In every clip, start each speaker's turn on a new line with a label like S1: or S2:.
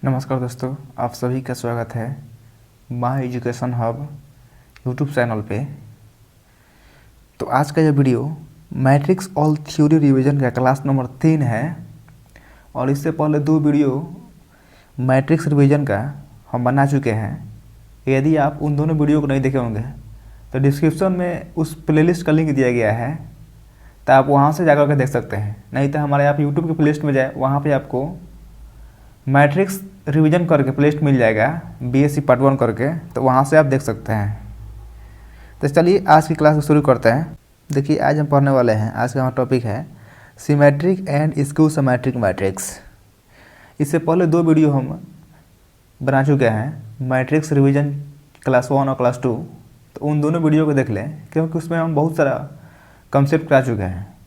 S1: नमस्कार दोस्तों, आप सभी का स्वागत है my education hub YouTube channel पे। तो आज का यह video matrix all theory revision का क्लास नंबर 3 है और इससे पहले 2 वीडियो मैट्रिक्स रिवीजन का हम बना चुके हैं। यदि आप उन दोनों वीडियो को नहीं देखे होंगे तो डिस्क्रिप्शन में उस प्लेलिस्ट का लिंक दिया गया है, तो आप वहाँ से जाकर के देख सकते हैं। नहीं तो हमारे आप यूट्यूब के प्लेलिस्ट में जाए, वहाँ पर आपको मैट्रिक्स रिवीजन करके प्लेलिस्ट मिल जाएगा बीएससी पार्ट 1 करके, तो वहाँ से आप देख सकते हैं। तो चलिए आज की क्लास को शुरू करते हैं। देखिए आज हम पढ़ने वाले हैं, आज का हमारा टॉपिक है symmetric and skew symmetric matrix. इससे पहले 2 वीडियो हम बना चुके हैं मैट्रिक्स रिवीजन क्लास 1 और क्लास 2, तो उन दोनों वीडियो को देख लें क्योंकि उसमें हम बहुत सारा कंसेप्ट करा चुके हैं।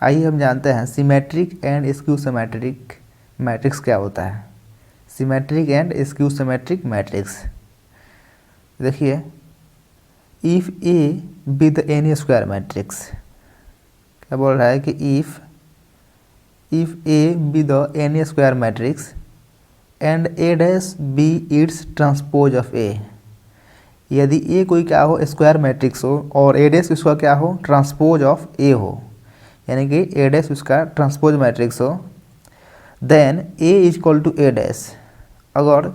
S1: आइए हम जानते हैं symmetric and skew symmetric matrix क्या होता है। Symmetric and skew symmetric matrix, देखिए if A be the any square matrix, क्या बोल रहा है कि if A be the any square matrix and A dash be its transpose of A. यदि ए कोई क्या हो स्क्वायर मैट्रिक्स हो और ए डैश उसका क्या हो ट्रांसपोज ऑफ ए हो, यानी कि ए डैश उसका ट्रांसपोज मैट्रिक्स हो, then A is equal to A dash. अगर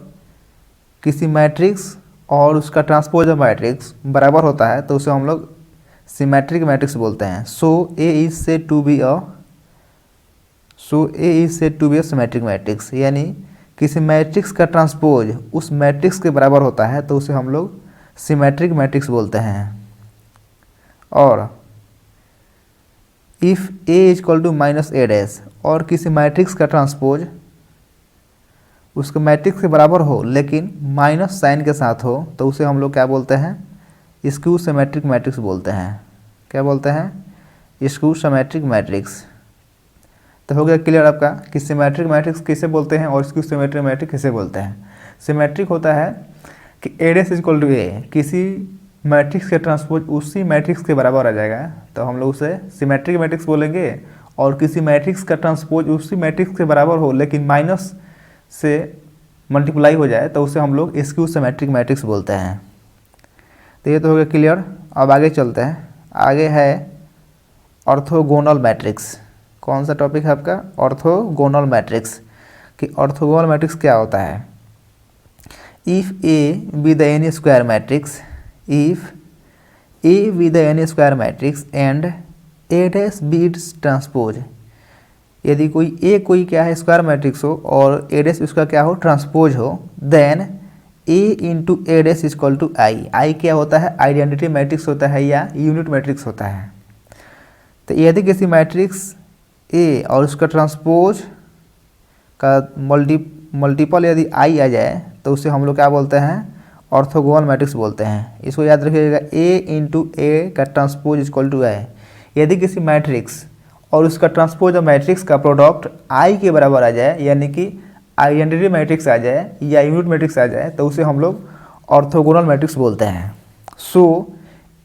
S1: किसी मैट्रिक्स और उसका ट्रांसपोज ऑफ मैट्रिक्स बराबर होता है तो उसे हम लोग सिमेट्रिक मैट्रिक्स बोलते हैं। So A is said to be a symmetric matrix, यानी किसी मैट्रिक्स का ट्रांसपोज उस मैट्रिक्स के बराबर होता है तो उसे हम लोग सिमेट्रिक मैट्रिक्स बोलते हैं। और if A is equal to minus A dash, और किसी मैट्रिक्स का ट्रांसपोज उसके मैट्रिक्स के बराबर हो लेकिन माइनस साइन के साथ हो तो उसे हम लोग क्या बोलते हैं स्क्यू सिमेट्रिक मैट्रिक्स बोलते हैं। क्या बोलते हैं स्क्यू सिमेट्रिक मैट्रिक्स। तो हो गया क्लियर आपका कि सिमेट्रिक मैट्रिक्स किसे बोलते हैं और स्क्यू सिमेट्रिक मैट्रिक्स किसे बोलते हैं। सिमेट्रिक होता है कि A dash is equal to ए, किसी मैट्रिक्स के ट्रांसपोज उसी मैट्रिक्स के बराबर आ जाएगा तो हम लोग उसे सिमेट्रिक मैट्रिक्स बोलेंगे। और किसी मैट्रिक्स का ट्रांसपोज उसी मैट्रिक्स के बराबर हो लेकिन माइनस से मल्टीप्लाई हो जाए तो उसे हम लोग स्क्यू सिमेट्रिक मैट्रिक्स बोलते हैं। तो ये तो हो गया क्लियर। अब आगे चलते हैं। आगे है ऑर्थोगोनल मैट्रिक्स। कौन सा टॉपिक है आपका? Orthogonal matrix. कि ऑर्थोगोनल मैट्रिक्स क्या होता है? If A be the any square matrix, if A be the any square matrix and A dash be its transpose, यदि कोई क्या है स्क्वायर मैट्रिक्स हो और ए डैश उसका क्या हो ट्रांसपोज हो, then A into A dash is equal to I. I क्या होता है? आइडेंटिटी मैट्रिक्स होता है या यूनिट मैट्रिक्स होता है। तो यदि किसी मैट्रिक्स ए और उसका ट्रांसपोज का मल्टीपल यदि आई आ जाए तो उसे हम लोग क्या बोलते हैं? ऑर्थोगोनल मैट्रिक्स बोलते हैं। इसको याद रखिएगा, ए इंटू ए का ट्रांसपोज इज इक्वल टू आई। यदि किसी मैट्रिक्स और उसका ट्रांसपोज ऑफ मैट्रिक्स का प्रोडक्ट आई के बराबर आ जाए, यानी कि आइडेंटिटी मैट्रिक्स आ जाए या यूनिट मैट्रिक्स आ जाए, तो उसे हम लोग ऑर्थोगोनल मैट्रिक्स बोलते हैं। So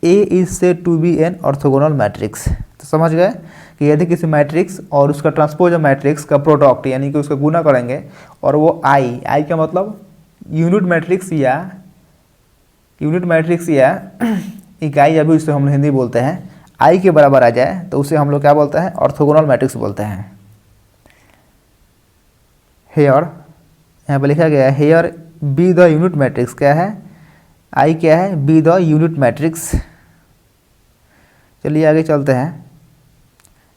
S1: A is said to be an orthogonal matrix. तो समझ गए कि यदि किसी मैट्रिक्स और उसका ट्रांसपोज ऑफ मैट्रिक्स का प्रोडक्ट यानी कि उसका गुना करेंगे और वो आई का मतलब यूनिट मैट्रिक्स या इकाई, अभी उसे हम हिंदी बोलते हैं, आई के बराबर आ जाए तो उसे हम लोग क्या बोलते हैं? ऑर्थोगोनल मैट्रिक्स बोलते हैं। हेयर यहाँ पर लिखा गया है here be the unit matrix. क्या है? आई क्या है? Be the unit matrix. चलिए आगे चलते हैं।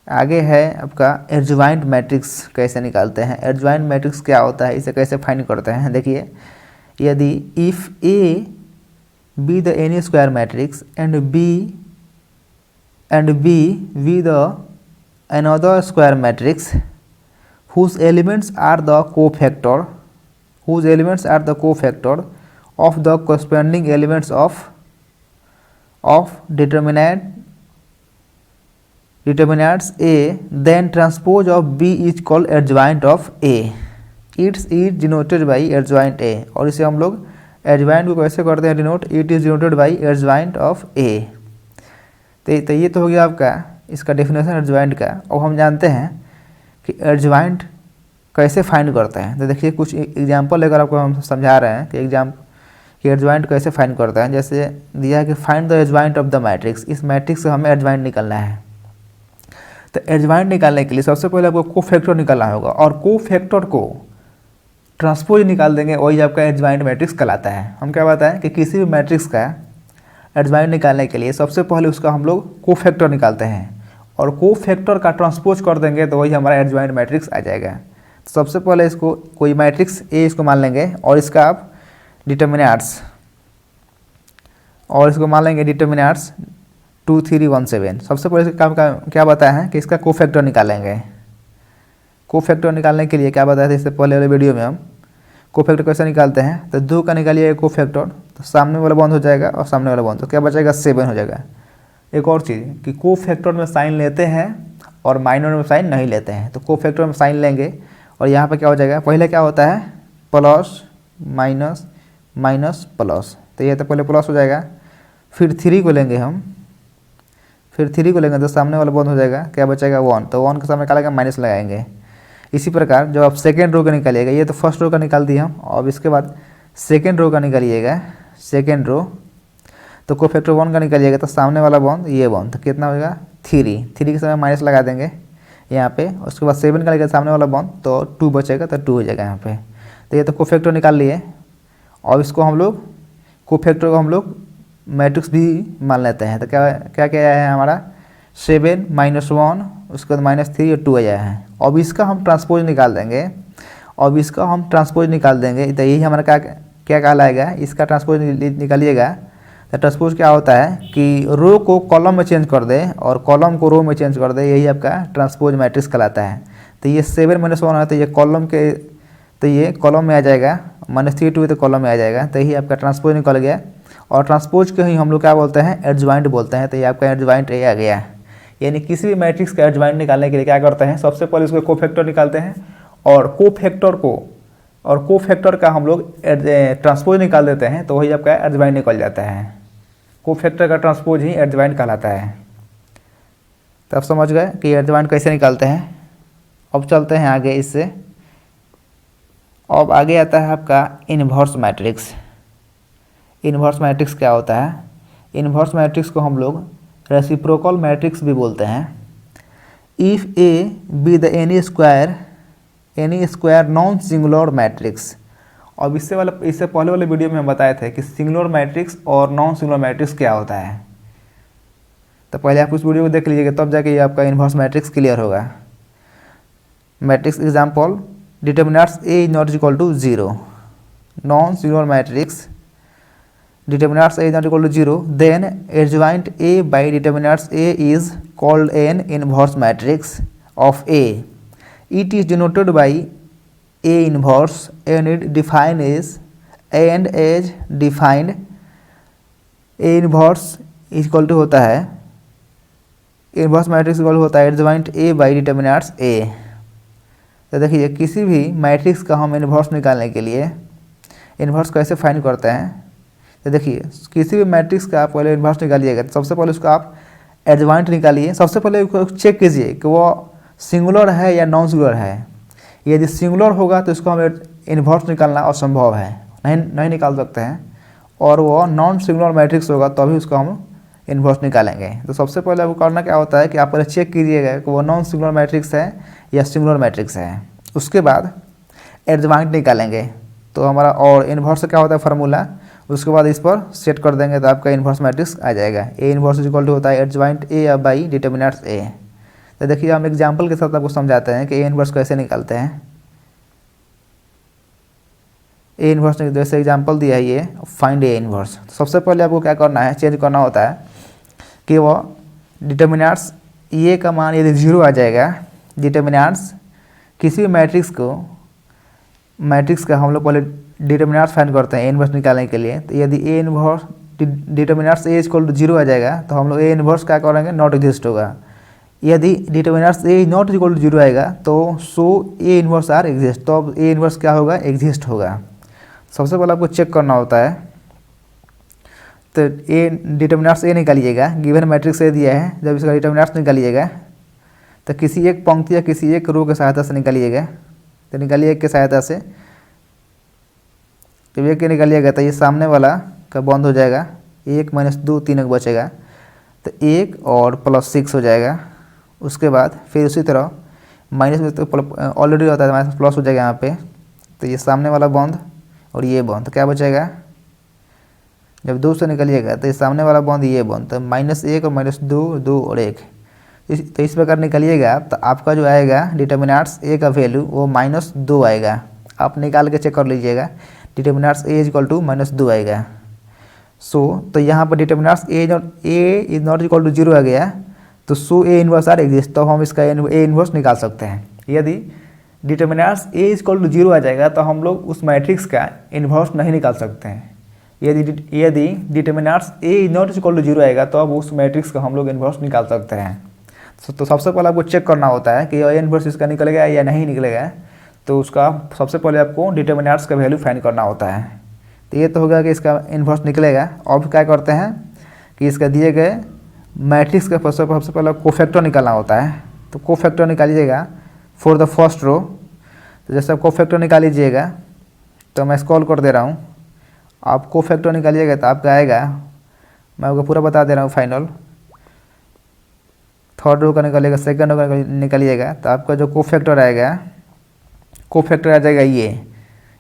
S1: आगे है आपका एडजॉइंट मैट्रिक्स कैसे निकालते हैं। एडजॉइंट मैट्रिक्स क्या होता है, इसे कैसे फाइंड करते हैं? देखिए, यदि if A be the any square matrix and B be the another square matrix whose elements are the cofactor of the corresponding elements of determinants A, then transpose of B is called adjoint of A. It is denoted by adjoint A। और इसे हम लोग adjoint को कैसे करते हैं denote? It is denoted by adjoint of A। तो ये तो हो गया आपका इसका डेफिनेशन एडजॉइंट का। और हम जानते हैं कि एडजॉइंट कैसे फाइंड करते हैं। तो देखिए कुछ एग्जांपल लेकर आपको हम समझा रहे हैं कि एडजॉइंट कैसे फाइंड करता है। जैसे दिया है कि find the adjoint of the matrix, इस मैट्रिक्स से हमें एडजॉइंट निकालना है। तो एडजॉइंट निकालने के लिए सबसे पहले आपको कोफैक्टर निकालना होगा और कोफैक्टर को ट्रांसपोज निकाल देंगे, वही आपका एडजॉइंट मैट्रिक्स कहलाता है। हम क्या बताएं कि किसी भी मैट्रिक्स का एडजॉइंट निकालने के लिए सबसे पहले उसका हम लोग कोफैक्टर निकालते हैं और कोफैक्टर का ट्रांसपोज कर देंगे तो वही हमारा एडजॉइंट मैट्रिक्स आ जाएगा। तो सबसे पहले इसको कोई मैट्रिक्स ए इसको मान लेंगे और इसका आप डिटर्मिनेंट्स और इसको मान लेंगे डिटर्मिनेंट्स 2 3 1 7। सबसे पहले इसका काम का क्या बताया है कि इसका कोफैक्टर निकालेंगे। कोफैक्टर निकालने के लिए क्या बताया था इससे पहले वाले वीडियो में हम कोफैक्टर कैसे निकालते हैं। तो 2 का निकालिएगा कोफैक्टर तो सामने वाला बंद हो जाएगा और सामने वाला बंद, तो क्या बचेगा 7 हो जाएगा। एक और चीज़ कि कोफैक्टर में साइन लेते हैं और माइनर में साइन नहीं लेते हैं। तो कोफैक्टर में साइन लेंगे और यहाँ पे क्या हो जाएगा, पहले क्या होता है प्लस माइनस माइनस प्लस, तो ये तो पहले प्लस हो जाएगा। फिर 3 को लेंगे हम, फिर 3 को लेंगे तो सामने वाला बंद हो जाएगा, क्या बचेगा 1, तो 1 के सामने क्या लगेगा माइनस लगाएंगे। इसी प्रकार जब आप सेकेंड रो का निकालिएगा, ये तो फर्स्ट रो का निकाल दिए हम, अब इसके बाद सेकेंड रो का निकालिएगा, सेकेंड रो तो कोफैक्टर 1 का निकालिएगा तो सामने वाला बंद ये बंद, तो कितना होगा 3 के समय माइनस लगा देंगे यहाँ पे। उसके बाद 7 का लेकर सामने वाला बंद तो 2 बचेगा, तो 2 हो जाएगा यहाँ पे। तो ये तो कोफैक्टर निकाल लिए और इसको हम लोग कोफैक्टर को हम लोग मैट्रिक्स भी मान लेते हैं। तो क्या क्या क्या है हमारा 7 -1, उसके बाद -3 और 2 आया है। अब इसका हम ट्रांसपोज निकाल देंगे, अब इसका हम ट्रांसपोज निकाल देंगे तो यही हमारा क्या क्या कहलाएगा, इसका ट्रांसपोज निकालिएगा। तो ट्रांसपोज क्या होता है कि रो को कॉलम में चेंज कर दे और कॉलम को रो में चेंज कर दे, यही आपका ट्रांसपोज मैट्रिक्स कहलाता है। तो ये 7 -1 है तो ये कॉलम के, तो ये कॉलम में आ जाएगा, -3 2 तो कॉलम में आ जाएगा, तो यही आपका ट्रांसपोज निकल गया। और ट्रांसपोज के ही हम लोग क्या बोलते हैं एडजॉइंट बोलते हैं। तो ये आपका एडजॉइंट ए आ गया। यानी किसी भी मैट्रिक्स का एडजॉइंट निकालने के लिए क्या करते हैं, सबसे पहले उसको कोफैक्टर निकालते हैं और कोफैक्टर का हम लोग ट्रांसपोज निकाल देते हैं, तो वही आपका एडजॉइंट निकल जाता है। कोफैक्टर का ट्रांसपोज ही एडजॉइंट कहलाता है। तो आप समझ गए कि एडजॉइंट कैसे निकालते हैं। अब चलते हैं आगे इससे। अब आगे आता है आपका इन्वर्स मैट्रिक्स। इन्वर्स मैट्रिक्स क्या होता है, इन्वर्स मैट्रिक्स को हम लोग रेसिप्रोकल मैट्रिक्स भी बोलते हैं। If A be the any square non singular matrix. अब इससे पहले वाले वीडियो में हम बताए थे कि सिंगुलर मैट्रिक्स और नॉन सिंगुलर मैट्रिक्स क्या होता है। तो पहले आप उस वीडियो को देख लीजिएगा, तब जाके ये आपका इन्वर्स मैट्रिक्स क्लियर होगा। Matrix example determinants A is not equal to 0, non singular matrix determinants A is not equal to 0, then adjoint A by determinants A is called an inverse matrix of A. It is denoted by A inverse and it defined as defined A inverse is equal to होता है inverse matrix equal होता है adjoint A by determinants A। तो देखिए किसी भी matrix का हम इन्वर्स निकालने के लिए इन्वर्स कैसे फाइंड करते हैं। तो देखिए किसी भी मैट्रिक्स का आप पहले इन्वर्स निकालिएगा तो सबसे पहले उसको आप एडजॉइंट निकालिए। सबसे पहले उसको चेक कीजिए कि वो सिंगुलर है या नॉन सिंगुलर है। यदि सिंगुलर होगा तो इसको हमें इन्वर्स निकालना असंभव है, नहीं निकाल सकते हैं। और वो नॉन सिंगुलर मैट्रिक्स होगा तो अभी उसको हम इन्वर्स निकालेंगे। तो सबसे पहले आपको करना क्या होता है कि आप पहले चेक कीजिएगा कि वो नॉन सिंगुलर मैट्रिक्स है या सिंगुलर मैट्रिक्स है। उसके बाद एडजॉइंट निकालेंगे तो हमारा, और इन्वर्स से क्या होता है फार्मूला, उसके बाद इस पर सेट कर देंगे तो आपका इन्वर्स मैट्रिक्स आ जाएगा। ए इन्वर्स इक्वल टू होता है adjoint A by determinants A. तो देखिए हम एग्जांपल के साथ आपको समझाते हैं कि ए इन्वर्स कैसे निकालते हैं। ए इन्वर्स जैसे एग्जांपल दिया है ये फाइंड ए इन्वर्स। तो सबसे पहले आपको क्या करना है, चेंज करना होता है कि वो डिटर्मिनेंट्स ए का मान यदि 0 आ जाएगा, डिटर्मिनेंट्स किसी भी मैट्रिक्स का हम लोग पहले डिटर्मिनेंट्स फाइंड करते हैं ए इन्वर्स निकालने के लिए। तो यदि A inverse determinants A equal to 0 आ जाएगा तो हम लोग ए इन्वर्स क्या करेंगे, नॉट एग्जिस्ट होगा। यदि determinants A not equal to 0 आएगा तो so A inverse are exist, तो अब ए इन्वर्स क्या होगा, एग्जिस्ट होगा। सबसे पहले आपको चेक करना होता है। तो ए डिटर्मिनेंट्स ए निकालिएगा, गिवन मैट्रिक्स ए दिया है, जब इसका डिटर्मिनेंट्स निकालिएगा तो किसी एक पंक्ति या किसी एक रो की सहायता से निकालिएगा। तो निकालिए एक की सहायता से। जब एक के निकालिएगा तो ये सामने वाला का बंद हो जाएगा, 1 माइनस 2 3 एक बचेगा, तो 1 और प्लस 6 हो जाएगा। उसके बाद फिर उसी तरह माइनस में तो ऑलरेडी होता है, माइनस प्लस हो जाएगा यहाँ पे, तो ये सामने वाला बंद और ये बंद, तो क्या बचेगा, जब 2 से निकलिएगा तो ये सामने वाला बंद ये बंद, तो -1 और -2 2 और 1, तो इस प्रकार निकलिएगा तो आपका जो आएगा डिटर्मिनेंट्स ए का वैल्यू वो -2 आएगा। आप निकाल के चेक कर लीजिएगा, डिटर्मिनेंट्स ए इक्वल टू -2 आएगा। तो यहाँ पर determinants A is not equal to 0 आ गया, तो so A inverse are exist, तो हम इसका ए इनवर्स निकाल सकते हैं। यदि डिटर्मिनेंट्स ए इक्वल टू 0 आ जाएगा तो हम लोग उस मैट्रिक्स का इन्वर्स नहीं निकाल सकते हैं। यदि determinants A is not equal to 0 आएगा तो अब उस मैट्रिक्स का हम लोग इन्वर्स निकाल सकते हैं। तो सबसे पहले आपको चेक करना होता है कि ए इन्वर्स इसका निकलेगा या नहीं निकलेगा, तो उसका सबसे पहले आपको डिटर्मिनेंट्स का वैल्यू फाइंड करना होता है। तो ये तो होगा कि इसका इन्वर्स निकलेगा। अब क्या करते हैं कि इसका दिए गए मैट्रिक्स का सबसे पहले कोफैक्टर निकालना होता है। तो कोफैक्टर निकालिएगा फॉर द फर्स्ट रो। तो जैसे आप कोफैक्टर निकाल लीजिएगा, तो मैं स्क्रॉल कर दे रहा हूँ, आप कोफैक्टर निकालिएगा तो आपका आएगा, मैं आपको पूरा बता दे रहा हूँ फाइनल। थर्ड रो का निकालिएगा, सेकंड रो का निकालिएगा, तो आपका जो कोफैक्टर आएगा, कोफैक्टर आ जाएगा ये,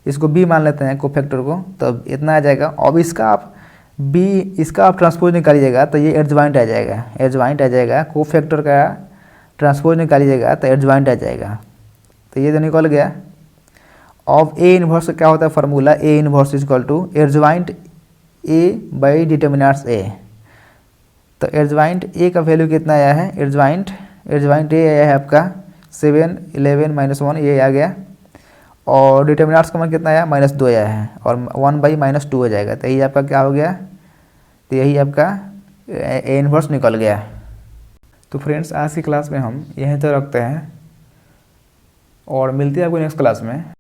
S1: इसको बी मान लेते हैं कोफैक्टर को, तो इतना आ जाएगा। अब इसका आप ट्रांसपोज निकालिएगा तो ये एडजॉइंट आ जाएगा, एडजॉइंट आ जाएगा। कोफैक्टर का ट्रांसपोज निकालिएगा तो एडजॉइंट आ जाएगा। तो ये तो निकल गया। अब ए इनवर्स क्या होता है formula, A inverse equal to adjoint A by determinants A. तो एडजॉइंट ए का वैल्यू कितना आया है, एडजॉइंट ए आया है आपका 7 11 -1, ये आ गया। और डिटर्मिनेंट्स का मान कितना आया, -2 आया है, और 1/-2 हो जाएगा। तो यही आपका क्या हो गया, तो यही आपका ए इनवर्स निकल गया। तो फ्रेंड्स आज की क्लास में हम यहीं तक रखते हैं और मिलते हैं आपको नेक्स्ट क्लास में।